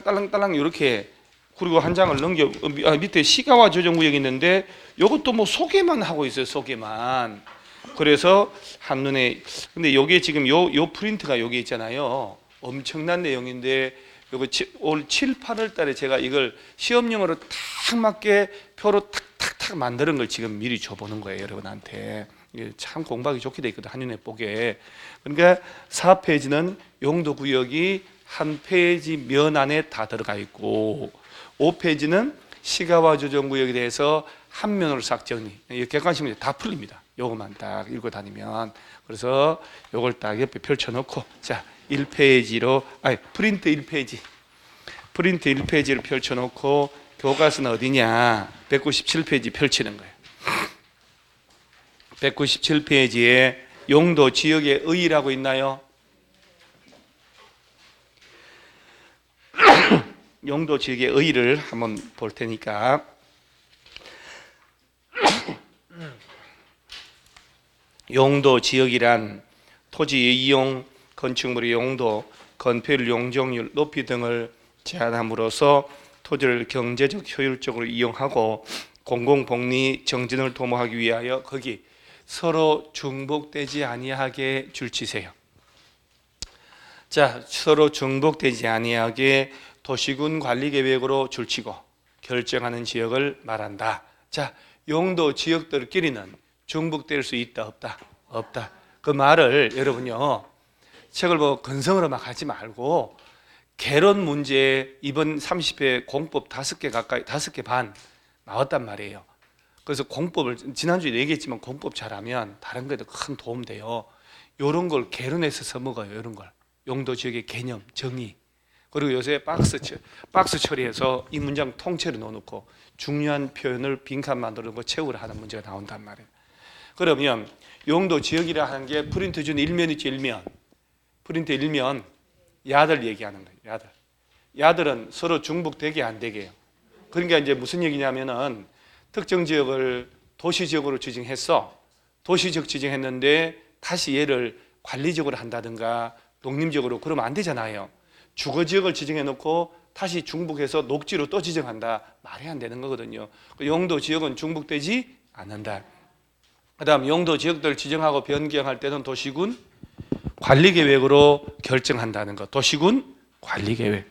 딸랑딸랑 이렇게, 그리고 한 장을 넘겨 밑에 시가와 조정구역이 있는데 이것도 뭐 소개만 하고 있어요. 소개만. 그래서 한눈에, 근데 요게 지금 요 프린트가 여기 있잖아요. 엄청난 내용인데 요거 올 7, 8월 달에 제가 이걸 시험용으로 딱 맞게 표로 탁탁탁 만드는 걸 지금 미리 줘보는 거예요, 여러분한테. 이게 참 공부하기 좋게 돼 있거든, 한눈에 보게. 그러니까 4페이지는 용도 구역이 한 페이지 면 안에 다 들어가 있고, 5페이지는 시가와 조정 구역에 대해서 한 면으로 싹 정리. 객관식 문제 다 풀립니다. 요것만 딱 읽고 다니면. 그래서 요걸 딱 옆에 펼쳐놓고, 자, 1페이지로, 아니, 프린트 1페이지. 프린트 1페이지를 펼쳐놓고, 교과서는 어디냐? 197페이지 펼치는 거예요. 197페이지에 용도 지역의 의의라고 있나요? 용도 지역의 의의를 한번 볼 테니까. 용도 지역이란 토지의 이용, 건축물의 용도, 건폐율, 용적률, 높이 등을 제한함으로써 토지를 경제적 효율적으로 이용하고 공공복리 정진을 도모하기 위하여 거기 서로 중복되지 아니하게 줄치세요. 자, 서로 중복되지 아니하게 도시군 관리계획으로 줄치고 결정하는 지역을 말한다. 자, 용도 지역들끼리는 중복될 수 있다, 없다? 없다. 그 말을 여러분요, 책을 보고 근성으로 막 하지 말고 개론 문제 이번 30회 공법 5개 가까이, 5개 반 나왔단 말이에요. 그래서 공법을 지난주에 얘기했지만 공법 잘하면 다른 거에도 큰 도움 돼요. 이런 걸 개론해서 써먹어요. 이런 걸. 용도 지역의 개념, 정의. 그리고 요새 박스 처리해서 이 문장 통째로 넣어놓고 중요한 표현을 빈칸 만들고 채우라 하는 문제가 나온단 말이에요. 그러면 용도 지역이라 하는 게 프린트 준 일면 있죠, 일면. 프린트 일면, 야들 얘기하는 거예요, 야들. 야들은 서로 중복되게 안 되게요. 그러니까 이제 무슨 얘기냐면은 특정 지역을 도시지역으로 지정했어. 도시지역 지정했는데 다시 얘를 관리적으로 한다든가 농림지역으로 그러면 안 되잖아요. 주거지역을 지정해놓고 다시 중복해서 녹지로 또 지정한다. 말이 안 되는 거거든요. 용도지역은 중복되지 않는다. 그 다음 용도지역들 지정하고 변경할 때는 도시군 관리계획으로 결정한다는 것. 도시군 관리계획.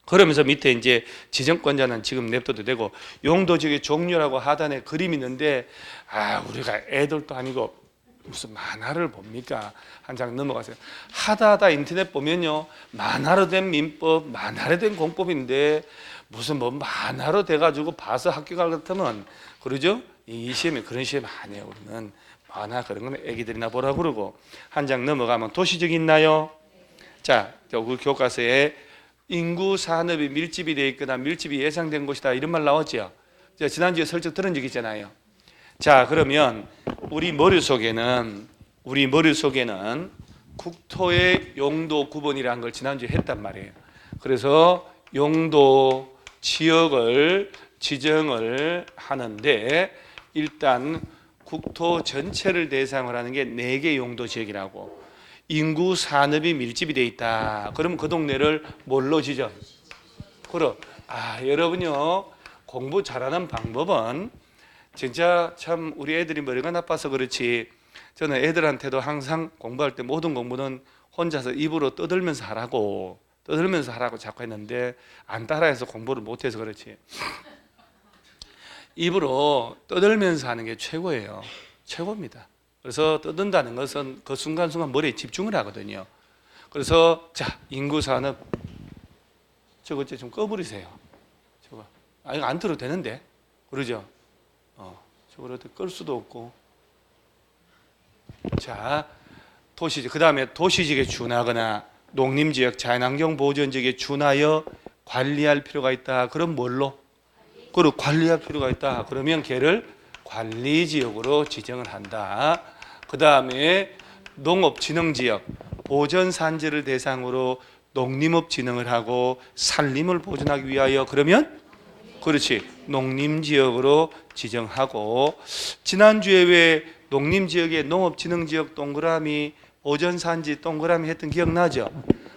그러면서 밑에 이제 지정권자는 지금 냅둬도 되고, 용도지역의 종류라고 하단에 그림이 있는데, 우리가 애들도 아니고 무슨 만화를 봅니까? 한 장 넘어가세요. 하다 인터넷 보면요, 만화로 된 민법, 만화로 된 공법인데 무슨 뭐 만화로 돼가지고 봐서 학교 갈 것 같으면, 그러죠? 이 시험에 그런 시험 안 해요. 우리는 만화 그런 거는 애기들이나 보라고 그러고. 한 장 넘어가면 도시적 있나요? 자, 우리 교과서에 인구 산업이 밀집이 되어 있거나 밀집이 예상된 곳이다, 이런 말 나왔죠. 지난주에 설정 들은 적 있잖아요. 자, 그러면 우리 머릿속에는 국토의 용도 구분이라는 걸 지난주에 했단 말이에요. 그래서 용도 지역을 지정을 하는데, 일단 국토 전체를 대상으로 하는 게 4개 용도 지역이라고. 인구 산업이 밀집이 돼 있다. 그러면 그 동네를 뭘로 지정? 그럼 여러분요, 공부 잘하는 방법은 진짜 참 우리 애들이 머리가 나빠서 그렇지, 저는 애들한테도 항상 공부할 때 모든 공부는 혼자서 입으로 떠들면서 하라고 자꾸 했는데 안 따라해서 공부를 못해서 그렇지, 입으로 떠들면서 하는 게 최고예요. 최고입니다. 그래서 떠든다는 것은 그 순간순간 머리에 집중을 하거든요. 그래서 자, 인구 산업 저거 좀 꺼버리세요. 저거 이거 안 들어도 되는데, 그러죠? 저걸 끌 수도 없고. 자, 도시지역. 그 다음에 도시지역에 준하거나 농림지역, 자연환경 보전지역에 준하여 관리할 필요가 있다. 그럼 뭘로? 그리고 관리할 필요가 있다. 그러면 걔를 관리지역으로 지정을 한다. 그 다음에 농업진흥지역, 보전산지를 대상으로 농림업 진흥을 하고 산림을 보존하기 위하여, 그러면 그렇지, 농림지역으로 지정하고. 지난주에 왜 농림지역에 농업진흥지역 동그라미, 보전산지 동그라미 했던 기억나죠?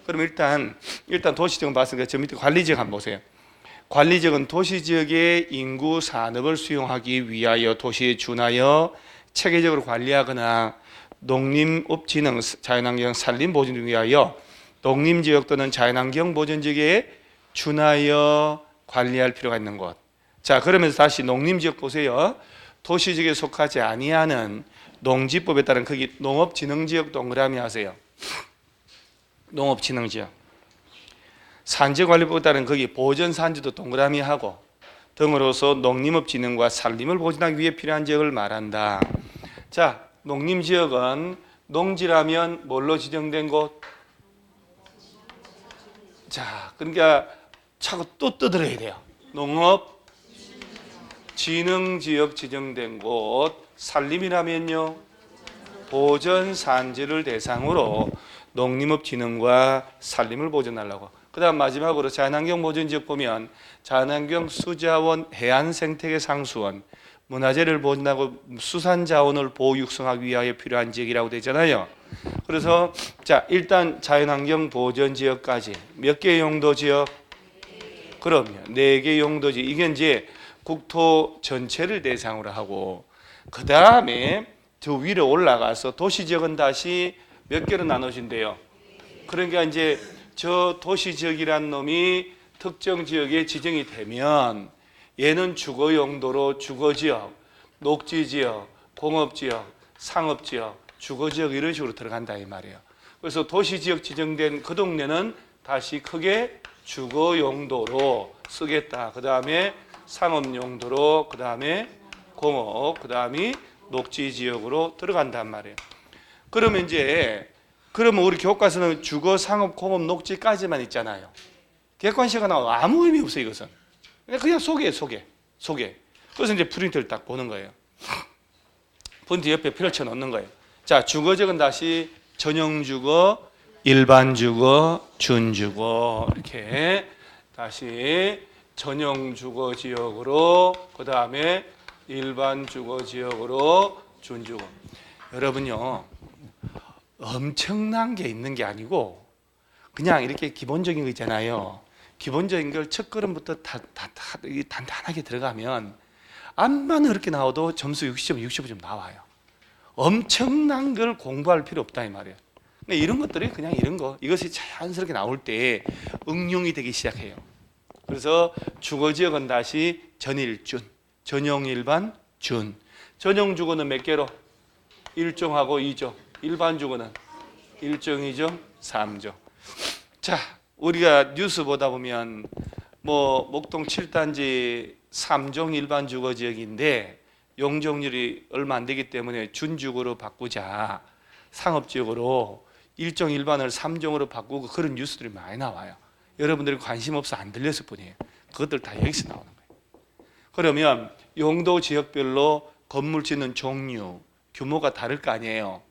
그럼 일단 도시지역은 봤으니까 저 밑에 관리지역 한번 보세요. 관리지역은 도시지역의 인구 산업을 수용하기 위하여 도시에 준하여 체계적으로 관리하거나 농림업진흥, 자연환경, 산림보존을 위하여 농림지역 또는 자연환경 보존지역에 준하여 관리할 필요가 있는 곳. 자, 그러면서 다시 농림지역 보세요. 도시지역에 속하지 아니하는 농지법에 따른 거기 농업진흥지역 동그라미 하세요. 농업진흥지역. 산지관리법에 따른 거기 보전산지도 동그라미 하고 등으로서 농림업진흥과 산림을 보존하기 위해 필요한 지역을 말한다. 자, 농림지역은 농지라면 뭘로 지정된 곳? 자, 그러니까 자꾸 또 떠들어야 돼요. 농업 진흥지역 지정된 곳. 산림이라면요 보전 산지를 대상으로 농림업 진흥과 산림을 보존하려고. 그 다음 마지막으로 자연환경 보존지역 보면 자연환경 수자원, 해안생태계 상수원, 문화재를 보존하고 수산자원을 보호 육성하기 위하여 필요한 지역이라고 되잖아요. 그래서 자, 일단 자연환경 보존지역까지 몇 개의 용도지역? 그럼요, 4개 용도지. 이게 이제 국토 전체를 대상으로 하고, 그 다음에 저 위로 올라가서 도시지역은 다시 몇 개로 나눠진대요. 그러니까 이제 저 도시지역이란 놈이 특정 지역에 지정이 되면 얘는 주거 용도로 주거지역, 녹지지역, 공업지역, 상업지역, 주거지역 이런 식으로 들어간다 이 말이에요. 그래서 도시지역 지정된 그 동네는 다시 크게 주거 용도로 쓰겠다. 그 다음에 상업 용도로, 그 다음에 공업, 그 다음이 녹지지역으로 들어간단 말이에요. 그러면 우리 교과서는 주거, 상업, 공업, 녹지까지만 있잖아요. 객관식가 나와 아무 의미 없어요. 이것은 그냥 소개. 그래서 이제 프린트를 딱 보는 거예요. 프린트 옆에 펼쳐 놓는 거예요. 자, 주거지역은 다시 전용주거, 일반주거, 준주거 이렇게 다시 전용주거지역으로, 그 다음에 일반주거지역으로, 준주거. 여러분요, 엄청난 게 있는 게 아니고 그냥 이렇게 기본적인 거 있잖아요. 기본적인 걸 첫 걸음부터 단단하게 들어가면 암만 그렇게 나와도 점수 60점, 65점 나와요. 엄청난 걸 공부할 필요 없다 이 말이에요. 근데 이런 것들이 그냥 이런 거, 이것이 자연스럽게 나올 때 응용이 되기 시작해요. 그래서 주거지역은 다시 전일준, 전용, 일반, 준. 전용 주거는 몇 개로? 1종하고 2종. 일반 주거는 1종, 2종, 3종. 자, 우리가 뉴스 보다 보면 목동 7단지 3종 일반 주거 지역인데 용적률이 얼마 안 되기 때문에 준주거로 바꾸자, 상업지역으로 1종 일반을 3종으로 바꾸고 그런 뉴스들이 많이 나와요. 여러분들이 관심 없어 안 들렸을 뿐이에요. 그것들 다 여기서 나오는 거예요. 그러면 용도 지역별로 건물 짓는 종류, 규모가 다를 거 아니에요.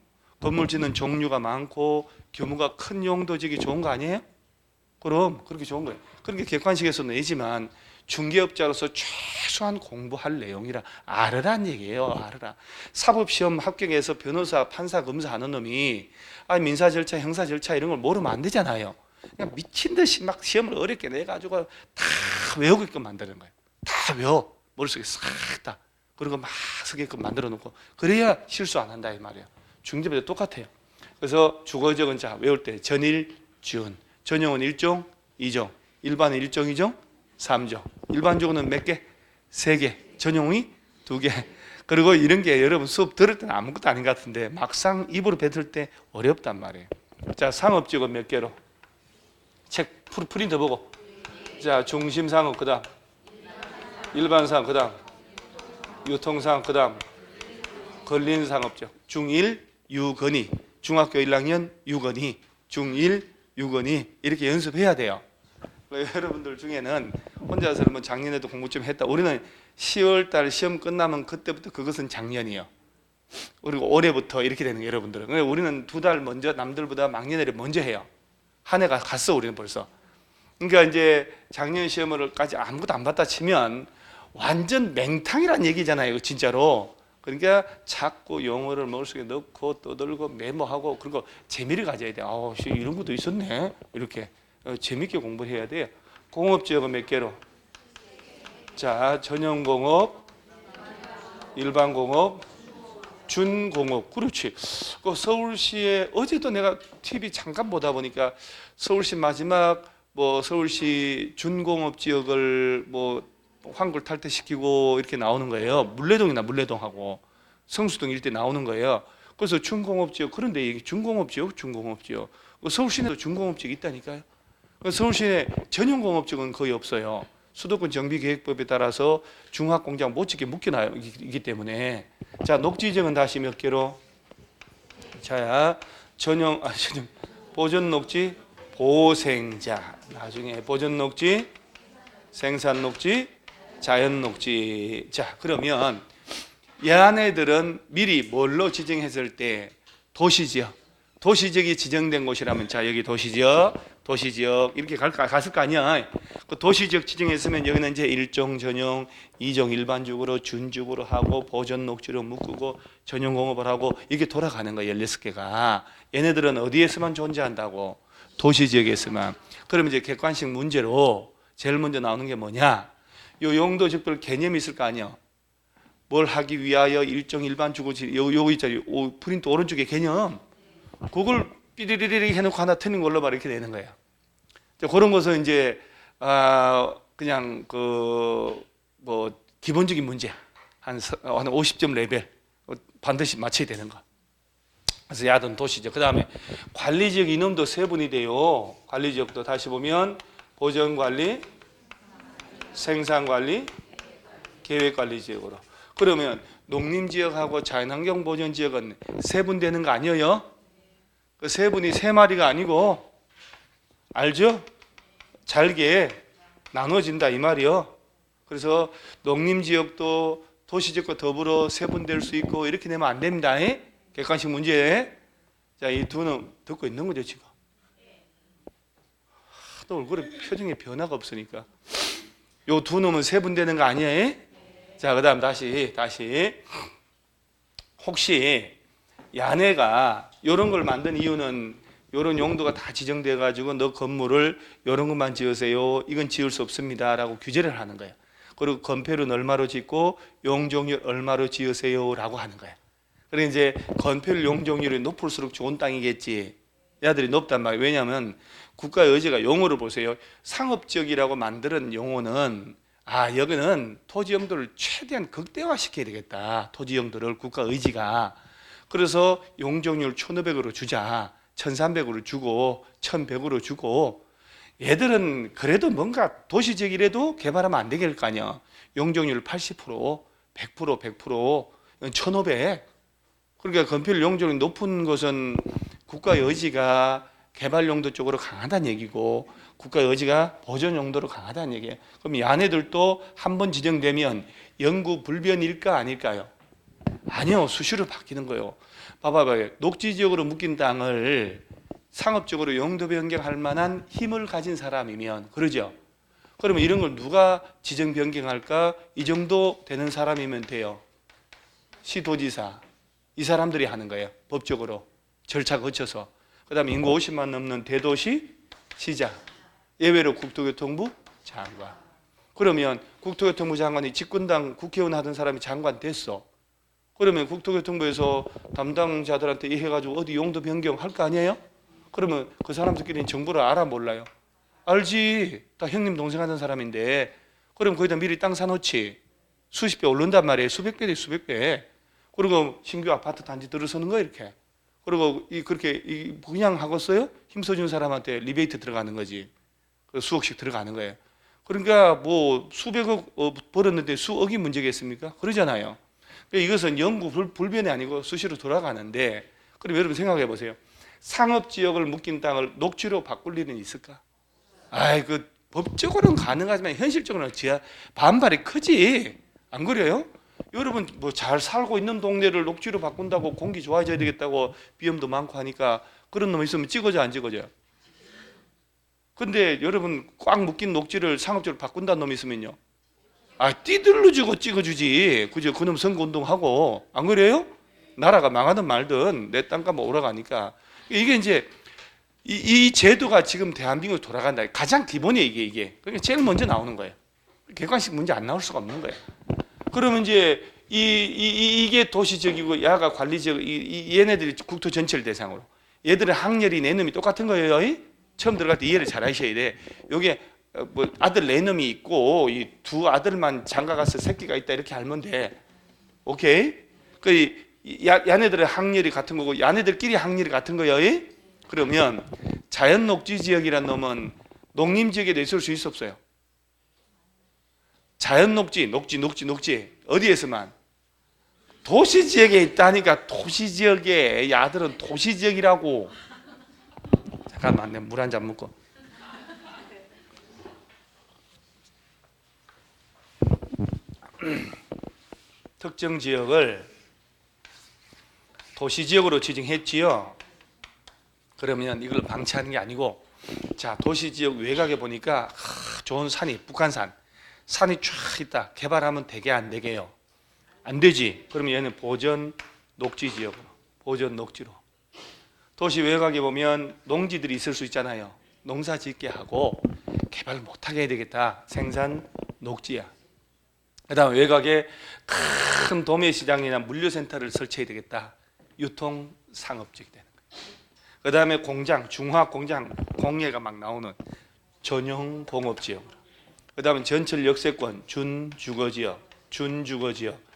건물 짓는 종류가 많고 규모가 큰 용도지역이 좋은 거 아니에요? 그럼 그렇게 좋은 거예요. 그렇게 객관식에서 내지만 중개업자로서 최소한 공부할 내용이라 알으란 얘기예요. 알으라. 사법시험 합격해서 변호사, 판사, 검사하는 놈이 민사 절차, 형사 절차 이런 걸 모르면 안 되잖아요. 그냥 미친 듯이 막 시험을 어렵게 내가지고 다 외우게끔 만드는 거예요. 다 외워. 머릿속에 싹 다. 그리고 막 쓰게끔 만들어 놓고 그래야 실수 안 한다 이 말이에요. 중개법도 똑같아요. 그래서 주거지역은 자 외울 때 전일, 준. 전용은 1종, 2종. 일반은 1종, 2종, 3종. 일반 주거는 몇 개? 3개. 전용이 2개. 그리고 이런 게 여러분 수업 들을 때는 아무것도 아닌 것 같은데 막상 입으로 뱉을 때 어렵단 말이에요. 자, 상업지역은 몇 개로? 책 프린트 보고. 자, 중심상업 그 다음 일반상업 그 다음 유통상업 그 다음 근린상업지역 중1 유건이 중학교 1학년 유건이 중1 유건이 이렇게 연습해야 돼요. 여러분들 중에는 혼자서 뭐 작년에도 공부 좀 했다. 우리는 10월달 시험 끝나면 그때부터 그것은 작년이에요. 그리고 올해부터 이렇게 되는 거예요, 여러분들은. 우리는 2달 먼저 남들보다 막년회를 먼저 해요. 한 해가 갔어 우리는 벌써. 그러니까 이제 작년 시험을까지 아무것도 안 봤다 치면 완전 맹탕이란 얘기잖아요, 진짜로. 그러니까 자꾸 용어를 머릿속에 넣고 떠들고 메모하고 그리고 재미를 가져야 돼. 아, 이런 것도 있었네. 이렇게 재밌게 공부를 해야 돼. 공업지역은 몇 개로? 자, 전용공업, 일반공업, 준공업. 그렇지. 그 서울시에 어제도 내가 TV 잠깐 보다 보니까 서울시 마지막 뭐 서울시 준공업 지역을 뭐 환골 탈퇴시키고 이렇게 나오는 거예요. 물레동하고 성수동 일대 나오는 거예요. 그래서 준공업 지역. 그런데 이게 준공업 지역, 서울시내도 준공업 지역이 있다니까요. 서울시내 전용공업 지역은 거의 없어요. 수도권 정비계획법에 따라서 중화공장 못 짓게 묶여놔요. 이기 때문에. 자, 녹지 지역은 다시 몇 개로? 자, 보존 녹지, 보생자. 나중에 보존 녹지, 생산 녹지, 자연 녹지. 자, 그러면 얘네들은 미리 뭘로 지정했을 때 도시지역이 지정된 곳이라면, 자, 여기 도시지역 이렇게 갔을 거 아니야. 그 도시지역 지정했으면 여기는 이제 1종 전용, 2종 일반적으로, 준적으로 하고, 보존 녹지로 묶고, 전용 공업을 하고, 이게 돌아가는 거야. 16개가. 얘네들은 어디에서만 존재한다고? 도시지역에서만. 그러면 이제 객관식 문제로 제일 먼저 나오는 게 뭐냐? 요 용도적별 개념이 있을 거 아니야. 뭘 하기 위하여 일종 일반주거, 요 있잖아요. 프린트 오른쪽에 개념. 그걸 삐리리리 해놓고 하나 틀린 걸로 말 이렇게 되는 거예요. 그런 것은 이제 그냥 뭐 기본적인 문제 한 50점 레벨 반드시 맞춰야 되는 거. 그래서 야든 도시죠. 그 다음에 관리지역 이놈도 세분이 돼요. 관리지역도 다시 보면 보전관리, 생산관리, 계획관리지역으로. 그러면 농림지역하고 자연환경보전지역은 세분되는 거 아니에요? 그 세분이 세 마리가 아니고, 알죠? 잘게 나눠진다 이 말이요. 그래서 농림지역도 도시지역과 더불어 세분될 수 있고 이렇게 되면 안 됩니다. 객관식 문제. 자, 이 두 놈 듣고 있는 거죠 지금? 또 얼굴에 표정에 변화가 없으니까. 요 두 놈은 세분되는 거 아니에요? 자, 그 다음 다시 혹시 야네가 이런 걸 만든 이유는 이런 용도가 다 지정돼 가지고 너 건물을 이런 것만 지으세요, 이건 지을 수 없습니다 라고 규제를 하는 거예요. 그리고 건폐율은 얼마로 짓고 용적률 얼마로 지으세요 라고 하는 거예요. 그러니까 이제 건폐율 용적률이 높을수록 좋은 땅이겠지. 얘들이 높단 말이에요. 왜냐하면 국가의 의지가, 용어를 보세요. 상업지역이라고 만드는 용어는 여기는 토지 용도를 최대한 극대화시켜야 되겠다. 토지 용도를 국가 의지가. 그래서 용적률 1,500으로 주자, 1,300으로 주고 1,100으로 주고. 얘들은 그래도 뭔가 도시지역이라도 개발하면 안 되겠을 거 아니야. 용적률 80%, 100%, 1,500. 그러니까 건폐율 용적률이 높은 것은 국가의 의지가 개발 용도 쪽으로 강하다는 얘기고, 국가의 의지가 보존 용도로 강하다는 얘기예요. 그럼 얘네들도 한번 지정되면 영구 불변일까 아닐까요? 아니요, 수시로 바뀌는 거예요. 봐봐요. 녹지지역으로 묶인 땅을 상업적으로 용도 변경할 만한 힘을 가진 사람이면, 그러죠? 그러면 이런 걸 누가 지정 변경할까? 이 정도 되는 사람이면 돼요. 시도지사. 이 사람들이 하는 거예요. 법적으로 절차 거쳐서. 그 다음에 인구 50만 넘는 대도시 시장, 예외로 국토교통부 장관. 그러면 국토교통부 장관이 집권당 국회의원 하던 사람이 장관 됐어. 그러면 국토교통부에서 담당자들한테 해가지고 어디 용도 변경할 거 아니에요? 그러면 그 사람들끼리는 정보를 알아 몰라요? 알지. 다 형님 동생 하던 사람인데. 그럼 거기다 미리 땅 사놓지. 수십 배 오른단 말이에요. 수백 배 돼, 수백 배. 그리고 신규 아파트 단지 들어서는 거 이렇게. 그리고 그렇게 그냥 하겠어요? 힘써준 사람한테 리베이트 들어가는 거지. 수억씩 들어가는 거예요. 그러니까 뭐 수백억 벌었는데 수억이 문제겠습니까? 그러잖아요. 그러니까 이것은 영구 불변이 아니고 수시로 돌아가는데, 그럼 여러분 생각해 보세요. 상업지역을 묶인 땅을 녹지로 바꿀 일은 있을까? 그 법적으로는 가능하지만 현실적으로는 반발이 크지. 안 그래요? 여러분 뭐 잘 살고 있는 동네를 녹지로 바꾼다고 공기 좋아져야 되겠다고 비염도 많고 하니까 그런 놈 있으면 찍어져 안 찍어져요? 근데 여러분 꽉 묶인 녹지를 상업지로 바꾼다는 놈이 있으면요, 띠들러주고 찍어주지. 그죠? 그놈 선거운동하고. 안 그래요? 나라가 망하든 말든 내 땅값 오라가니까. 이게 이제 이 제도가 지금 대한민국에 돌아간다. 가장 기본이에요, 이게. 그러니까 제일 먼저 나오는 거예요. 객관식 문제 안 나올 수가 없는 거예요. 그러면 이제 이게 도시적이고 야가 관리적, 얘네들이 국토 전체를 대상으로. 얘들은 학렬이 네 놈이 똑같은 거예요. 처음 들어갈 때 이해를 잘 하셔야 돼. 요게 뭐 아들 네 놈이 있고 이 두 아들만 장가가서 새끼가 있다 이렇게 알면 돼. 오케이? 그 야네들의 학렬이 같은 거고 야네들끼리 학렬이 같은 거예요. 그러면 자연 녹지 지역이란 놈은 농림 지역에도 있을 수 있어 없어요? 자연 녹지 어디에서만? 도시 지역에 있다니까. 도시 지역에. 야들은 도시 지역이라고. 잠깐만, 내가 물 한 잔 먹고. 특정 지역을 도시 지역으로 지정했지요. 그러면 이걸 방치하는 게 아니고, 자, 도시 지역 외곽에 보니까 좋은 산이, 북한산. 산이 쫙 있다. 개발하면 되게 안 되게요? 안 되지. 그러면 얘는 보전 녹지 지역으로, 보전 녹지로. 도시 외곽에 보면 농지들이 있을 수 있잖아요. 농사 짓게 하고 개발 못하게 해야 되겠다. 생산 녹지야. 그 다음 외곽에 큰 도매시장이나 물류센터를 설치해야 되겠다. 유통 상업지역이 되는 거예요. 그 다음에 공장, 중화공장, 공예가 막 나오는 전용 공업지역으로. 그 다음에 전철 역세권, 준주거지역, 준주거지역.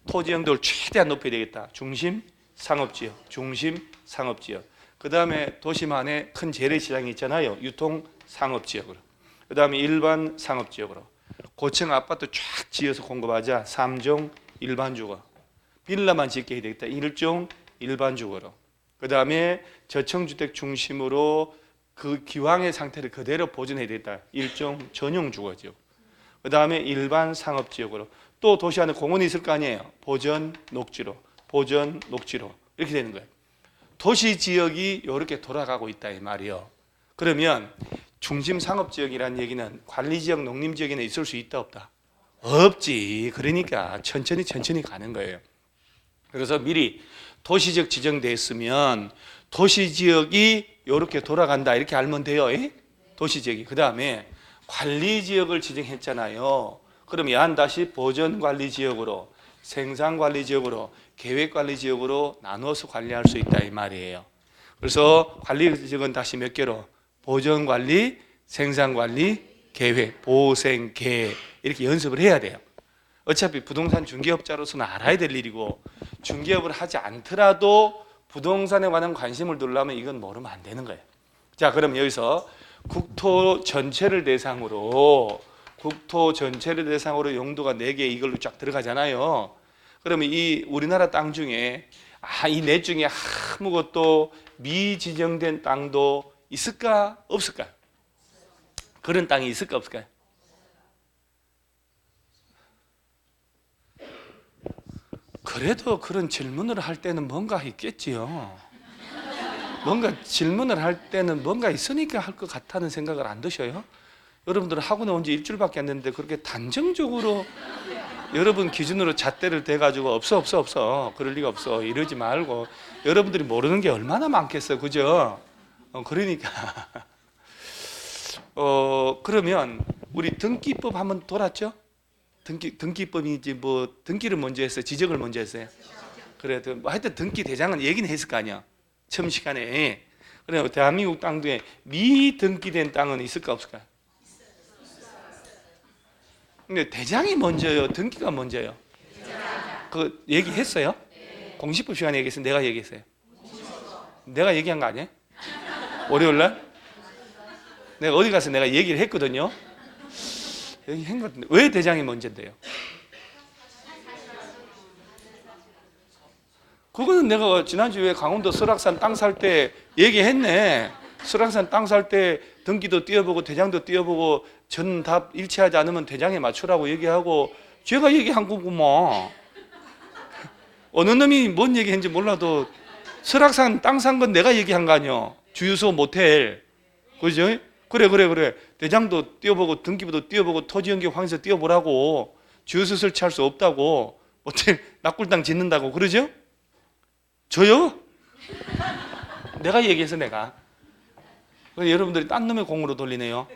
토지 영도를 최대한 높여야 되겠다. 중심 상업지역, 중심 상업지역. 그 다음에 도심안에 큰 재래시장이 있잖아요. 유통 상업지역으로. 그 다음에 일반 상업지역으로. 고층 아파트 쫙 지어서 공급하자. 3종 일반주거. 빌라만 짓게 해야 되겠다. 1종 일반주거로. 그 다음에 저층주택 중심으로 그 기왕의 상태를 그대로 보존해야 되겠다. 1종 전용주거지역. 그 다음에 일반 상업지역으로. 또 도시 안에 공원이 있을 거 아니에요. 보전 녹지로. 이렇게 되는 거예요. 도시 지역이 이렇게 돌아가고 있다 이 말이요. 그러면 중심 상업지역이라는 얘기는 관리지역, 농림지역에는 있을 수 있다 없다? 없지. 그러니까 천천히 가는 거예요. 그래서 미리 도시지역 지정됐으면 도시지역이 이렇게 돌아간다 이렇게 알면 돼요. 도시지역이. 그 다음에 관리지역을 지정했잖아요. 그럼 야한 다시 보전관리지역으로, 생산관리지역으로, 계획관리지역으로 나눠서 관리할 수 있다 이 말이에요. 그래서 관리지역은 다시 몇 개로? 보전관리, 생산관리, 계획, 보생, 계획 이렇게 연습을 해야 돼요. 어차피 부동산 중개업자로서는 알아야 될 일이고 중개업을 하지 않더라도 부동산에 관한 관심을 두려면 이건 모르면 안 되는 거예요. 자, 그럼 여기서 국토 전체를 대상으로 용도가 4개 이걸로 쫙 들어가잖아요. 그러면 이 우리나라 땅 중에 이 넷 중에 아무것도 미지정된 땅도 있을까 없을까요? 그런 땅이 있을까 없을까요? 그래도 그런 질문을 할 때는 뭔가 있겠지요. 뭔가 질문을 할 때는 뭔가 있으니까 할 것 같다는 생각을 안 드셔요? 여러분들은 학원에 온 지 일주일밖에 안 됐는데 그렇게 단정적으로 여러분 기준으로 잣대를 대가지고 없어 그럴 리가 없어 이러지 말고 여러분들이 모르는 게 얼마나 많겠어요. 그죠? 그러니까 그러면 우리 등기법 한번 돌았죠? 등기법이지 뭐 등기를 먼저 했어요? 지적을 먼저 했어요? 그래, 뭐 하여튼 등기 대장은 얘기는 했을 거 아니야. 처음 시간에. 그래, 대한민국 땅 중에 미등기된 땅은 있을까 없을까? 근데 대장이 먼저요, 등기가 먼저요? 그 얘기했어요? 공시법 시간에 얘기했어요? 내가 얘기했어요? 내가 얘기한 거 아니에요? 월요일날? 내가 어디 가서 내가 얘기를 했거든요. 얘기한 것 같은데 왜 대장이 먼저인데요? 그거는 내가 지난주에 강원도 설악산 땅 살 때 얘기했네. 설악산 땅 살 때 등기도 띄워보고 대장도 띄워보고 전답 일치하지 않으면 대장에 맞추라고 얘기하고 제가 얘기한 거구만. 어느 놈이 뭔 얘기했는지 몰라도 설악산 땅 산 건 내가 얘기한 거 아니야. 주유소 모텔. 그죠? 그래. 대장도 띄워보고 등기부도 띄워보고 토지연결 황에서 띄워보라고. 주소 설치할 수 없다고. 어떻게 낙굴당 짓는다고 그러죠? 저요? 내가 얘기해서 내가. 여러분들이 딴 놈의 공으로 돌리네요.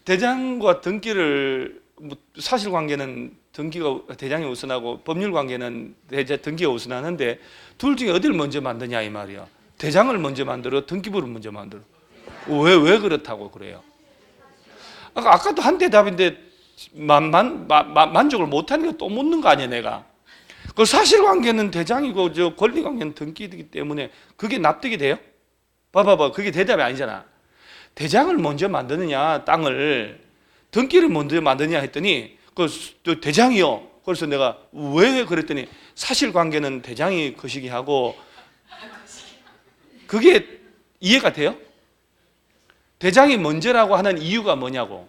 대장과 등기를 사실관계는 등기가 대장이 우선하고 법률관계는 등기가 우선하는데 둘 중에 어디를 먼저 만드냐 이 말이야. 대장을 먼저 만들어 등기부를 먼저 만들어. 왜 그렇다고 그래요? 아까도 한 대답인데 만족을 못하니까 또 묻는 거 아니야 내가. 그 사실관계는 대장이고 저 권리관계는 등기이기 때문에 그게 납득이 돼요? 봐봐 그게 대답이 아니잖아. 대장을 먼저 만드느냐 땅을 등기를 먼저 만드느냐 했더니 그 대장이요. 그래서 내가 왜 그랬더니 사실관계는 대장이 거시기 하고 그게 이해가 돼요? 대장이 먼저라고 하는 이유가 뭐냐고.